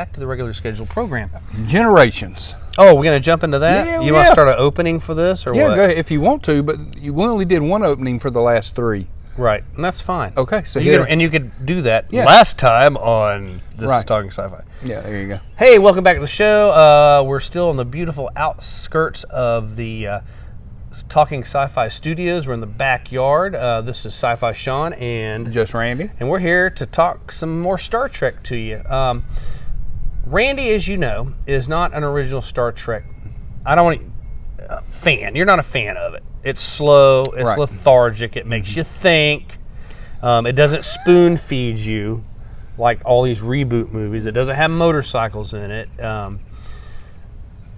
back to the regular scheduled program. Generations. Oh, we're going to jump into that? Yeah, you want to start an opening for this, or what? Yeah, go ahead if you want to, but you only did one opening for the last 3. Right, and that's fine. Okay, so you could do that last time on This is Talking Sci-Fi. Yeah, there you go. Hey, welcome back to the show. We're still on the beautiful outskirts of the Talking Sci-Fi studios. We're in the backyard. This is Sci-Fi Sean and just Randee, and we're here to talk some more Star Trek to you. Randee, as you know, is not an original Star Trek. I don't want fan. You're not a fan of it. It's slow. It's lethargic. It makes you think. It doesn't spoon feed you like all these reboot movies. It doesn't have motorcycles in it.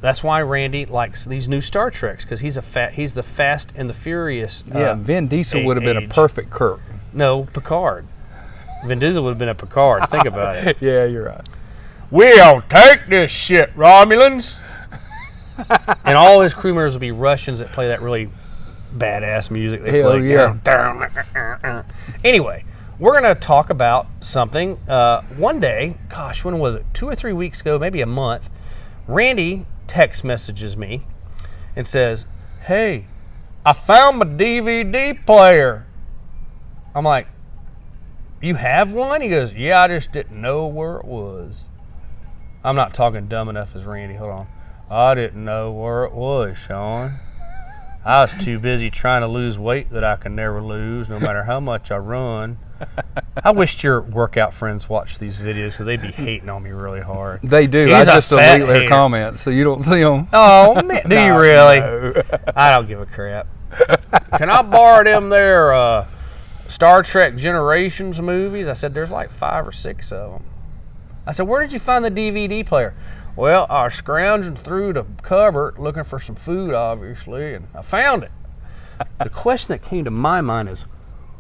That's why Randee likes these new Star Treks, because he's the Fast and the Furious. Vin Diesel would have been a perfect Kirk. No, Picard. Vin Diesel would have been a Picard. Think about it. Yeah, you're right. We'll take this shit, Romulans. And all his crew members will be Russians that play that really badass music they Hell play. Yeah. Anyway, we're going to talk about something. One day, gosh, when was it? 2 or 3 weeks ago, maybe a month, Randee text messages me and says, "Hey, I found my DVD player." I'm like, "You have one?" He goes, "Yeah, I just didn't know where it was." I'm not talking dumb enough as Randee. Hold on. "I didn't know where it was, Sean. I was too busy trying to lose weight that I can never lose, no matter how much I run." I wished your workout friends watched these videos, because they'd be hating on me really hard. They do. He's I just delete their hater. Comments, so you don't see them. Oh, man. Do you really? No. I don't give a crap. "Can I borrow them there Star Trek Generations movies?" I said, "There's like 5 or 6 of them." I said, "Where did you find the DVD player?" "Well, I was scrounging through the cupboard looking for some food, obviously, and I found it." The question that came to my mind is,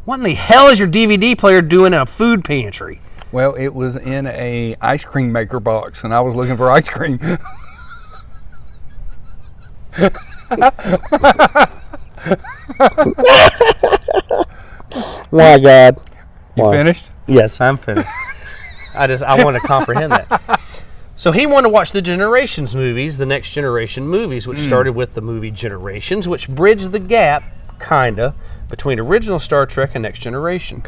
what in the hell is your DVD player doing in a food pantry? Well, it was in a ice cream maker box, and I was looking for ice cream. My God. You finished? Yes, I'm finished. I want to comprehend that. So he wanted to watch the Generations movies, the Next Generation movies, which started with the movie Generations, which bridged the gap, kinda, between original Star Trek and Next Generation.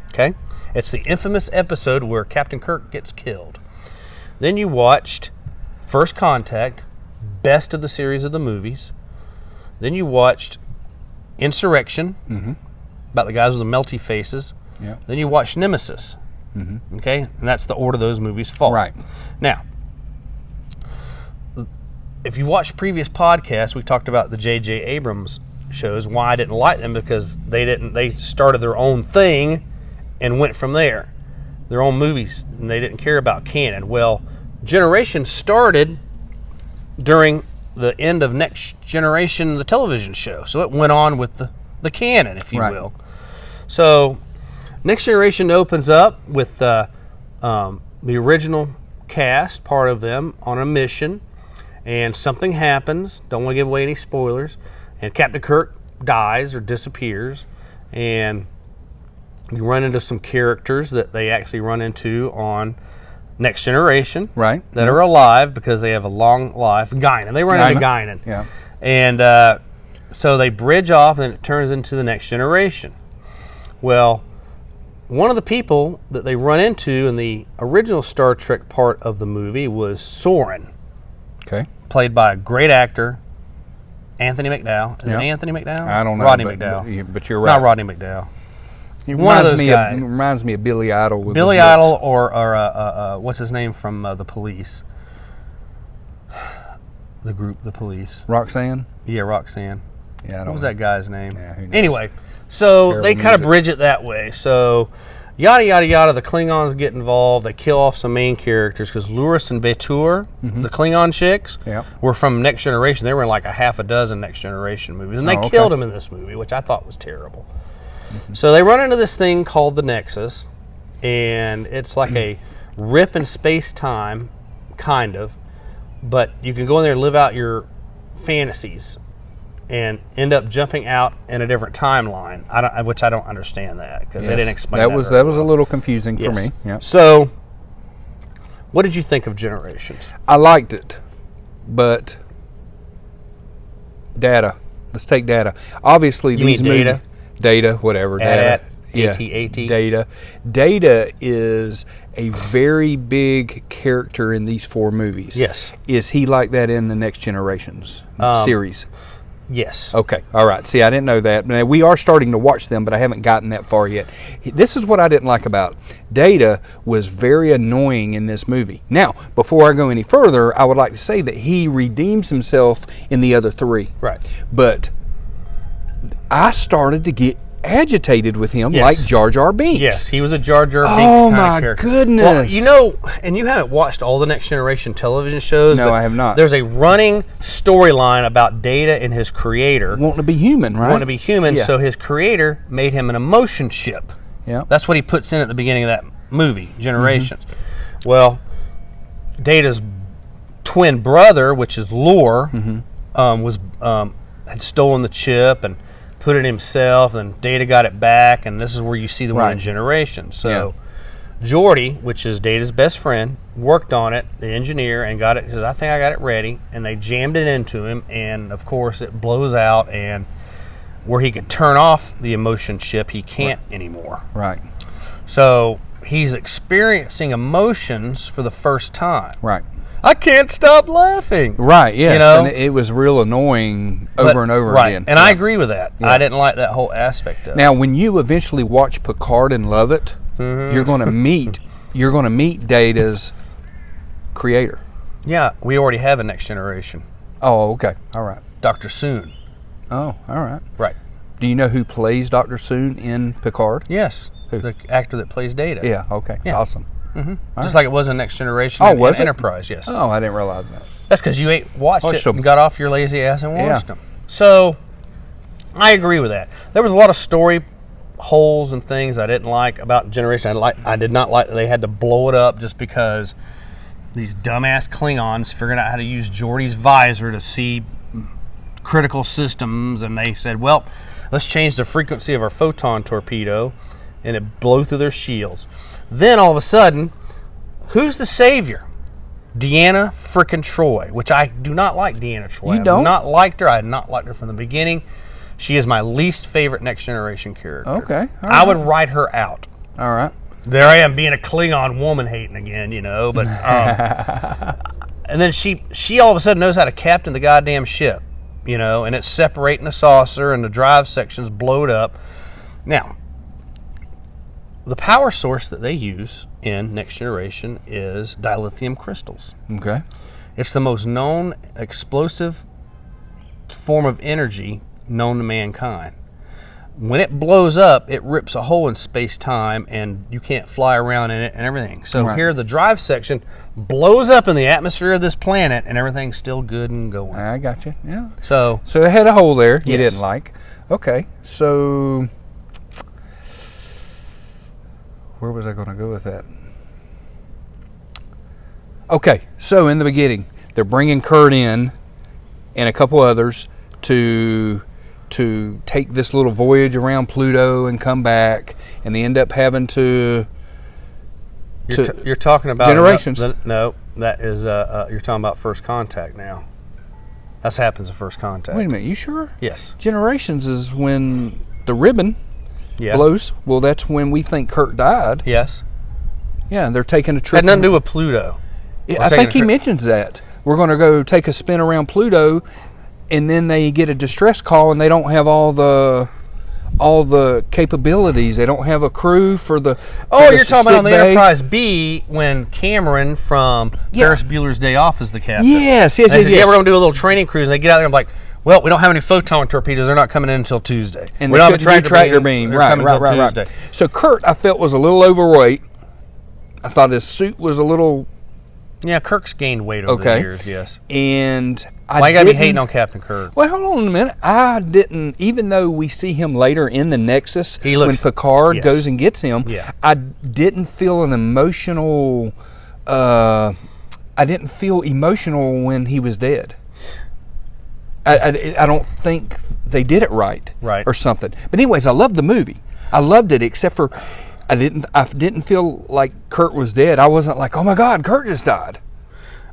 Okay? It's the infamous episode where Captain Kirk gets killed. Then you watched First Contact, best of the series of the movies. Then you watched Insurrection, about the guys with the melty faces. Yeah. Then you watched Nemesis. Okay? And that's the order those movies fall. Right. Now, if you watch previous podcasts, we talked about the J.J. Abrams shows, why I didn't like them, because they started their own thing and went from there. Their own movies, and they didn't care about canon. Well, Generation started during the end of Next Generation, the television show. So it went on with the canon, if you will. So Next Generation opens up with the original cast, part of them, on a mission, and something happens. Don't want to give away any spoilers. And Captain Kirk dies or disappears, and you run into some characters that they actually run into on Next Generation, that are alive because they have a long life. Guinan. They run into Guinan. Yeah. And so they bridge off, and it turns into the Next Generation. Well, one of the people that they run into in the original Star Trek part of the movie was Soren. Okay. Played by a great actor, Anthony McDowell. Is it Anthony McDowell? I don't know. Rodney McDowell. But you're right. Not Rodney McDowell. He One of those guys. reminds me of Billy Idol. With Billy Idol or what's his name from The Police? The group, The Police. Roxanne? Yeah, Roxanne. Yeah, I don't know. What was that guy's name? Yeah, who knows? Anyway, so Terrible they kind of music. bridge it that way. So yada, yada, yada, the Klingons get involved. They kill off some main characters because Luris and Betur, the Klingon chicks, were from Next Generation. They were in like a half a dozen Next Generation movies. And they killed them in this movie, which I thought was terrible. So they run into this thing called the Nexus, and it's like a rip in space-time, kind of, but you can go in there and live out your fantasies and end up jumping out in a different timeline, which I don't understand that, because they didn't explain that. That was a little confusing for me. Yeah. So What did you think of Generations? I liked it, but Data. Let's take Data. Obviously, You these mean Data? Data, whatever. Data. AT-AT? Data. Data is a very big character in these 4 movies. Yes. Is he like that in the Next Generations series? Yes. Okay. All right. See, I didn't know that. Now, we are starting to watch them, but I haven't gotten that far yet. This is what I didn't like about it. Data was very annoying in this movie. Now, before I go any further, I would like to say that he redeems himself in the other 3. Right. But I started to get agitated with him, Yes. like Jar Jar Binks. Yes, he was a Jar Jar Binks Oh kind my of character. goodness! Well, you know, and you haven't watched all the Next Generation television shows. No, but I have not. There's a running storyline about Data and his creator wanting to be human, right? wanting to be human. Yeah. So his creator made him an emotion chip. Yeah. That's what he puts in at the beginning of that movie, Generations. Mm-hmm. Well, Data's twin brother, which is Lore, had stolen the chip and put it himself, and Data got it back, and this is where you see the one in Right. Generations. So Geordi, which is Data's best friend, worked on it, the engineer, and got it, says, I think I got it ready, and they jammed it into him, and of course it blows out, and where he could turn off the emotion chip, he can't anymore. Right. So he's experiencing emotions for the first time. Right. I can't stop laughing. Right, yes. You know? And it was real annoying over and over right. again. And I agree with that. I didn't like that whole aspect of it. Now, when you eventually watch Picard and love it, you're going to meet Data's creator. Yeah, we already have a Next Generation. Oh, okay. All right. Dr. Soon. Oh, all right. Right. Do you know who plays Dr. Soon in Picard? Yes. Who? The actor that plays Data. Yeah, okay. It's Yeah. awesome. Just like it was in Next Generation Oh, and was it? Enterprise, yes. Oh, I didn't realize that. That's because you ain't watched Watched it them. and got off your lazy ass and watched Yeah. them. So, I agree with that. There was a lot of story holes and things I didn't like about Generation. I did not like that they had to blow it up just because these dumbass Klingons figured out how to use Geordi's visor to see critical systems, and they said, well, let's change the frequency of our photon torpedo, and it blew through their shields. Then all of a sudden, who's the savior? Deanna frickin' Troi, which I do not like Deanna Troi. You don't? I've not liked her. I had not liked her from the beginning. She is my least favorite Next Generation character. Okay. All I would write her out. All right. There I am being a Klingon woman hating again, you know, but and then she all of a sudden knows how to captain the goddamn ship, you know, and it's separating the saucer and the drive section's blowed up. Now, the power source that they use in Next Generation is dilithium crystals. Okay. It's the most known explosive form of energy known to mankind. When it blows up, it rips a hole in space-time, and you can't fly around in it and everything. So Right. here, the drive section blows up in the atmosphere of this planet, and everything's still good and going. I got you. Yeah. So, So it had a hole there you Yes. didn't like. Okay. So where was I going to go with that? Okay. So in the beginning, they're bringing Kurt in and a couple others to take this little voyage around Pluto and come back, and they end up having to you're talking about Generations. No, that is you're talking about First Contact now. That happens in First Contact. wait a minute, you sure? Yes. Generations is when the ribbon Yeah. blows. Well, that's when we think Kurt died. Yes. Yeah, and they're taking a trip. Had nothing to do with Pluto. Yeah, We're I taking think a he trip. mentions that. We're going to go take a spin around Pluto, and then they get a distress call, and they don't have all the capabilities. They don't have a crew for the. Oh, for the you're talking about on the sick bay. Enterprise B when Cameron from Ferris Bueller's Day Off is the captain. Yes, yes, They yes, said, yes. yeah, we're going to do a little training cruise. And they get out there and be like, well, we don't have any photon torpedoes. They're not coming in until Tuesday. And we they don't have a couldn't do tractor beam. They're Right, coming right, until right, Tuesday. right. So Kurt, I felt, was a little overweight. I thought his suit was a little. Yeah, Kirk's gained weight over the Okay. years, yes. And Why you got to be hating on Captain Kirk? Well, hold on a minute. I didn't, even though we see him later in the Nexus, He looks- when Picard yes. goes and gets him, Yeah. I didn't feel an emotional, I didn't feel emotional when he was dead. I don't think they did it right. Right. Or something. But anyways, I loved the movie. I loved it, except for I didn't feel like Kurt was dead. I wasn't like, oh my God, Kurt just died.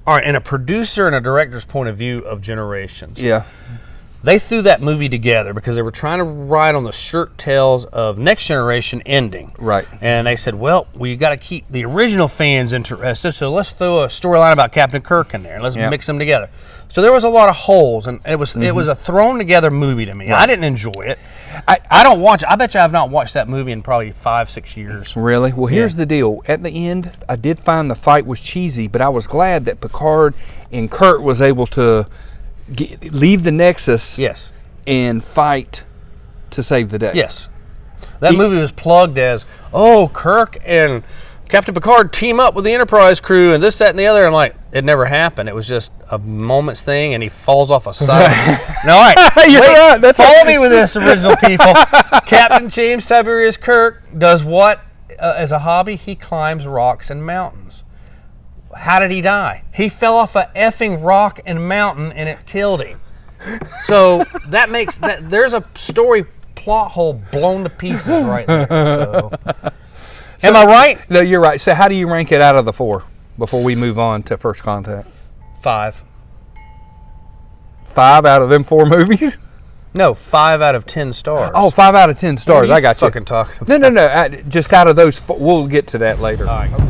All right, and a producer and a director's point of view of Generations. Yeah. They threw that movie together because they were trying to ride on the shirt tails of Next Generation ending. Right. And they said, well, we got to keep the original fans interested, so let's throw a storyline about Captain Kirk in there, and let's mix them together. So there was a lot of holes, and it was a thrown together movie to me. Right. I didn't enjoy it. I don't watch it. I bet you I've not watched that movie in probably 5-6 years. Really? Well, here's the deal. At the end, I did find the fight was cheesy, but I was glad that Picard and Kurt was able to leave the Nexus and fight to save the day. Yes. That movie was plugged as, Kirk and Captain Picard team up with the Enterprise crew and this, that, and the other. And like, it never happened. It was just a moment's thing, and he falls off a side. No, all right. You're right. Follow me with this, original people. Captain James Tiberius Kirk does what as a hobby? He climbs rocks and mountains. How did he die? He fell off a effing rock and mountain, and it killed him. So that makes there's a story plot hole blown to pieces right there. So. Am I right? No, you're right. So how do you rank it out of the 4 before we move on to First Contact? 5. 5 out of them 4 movies? No, 5 out of 10 stars. Oh, 5 out of 10 stars. I got you. Fucking talking about? No. Just out of those 4, we'll get to that later. All right.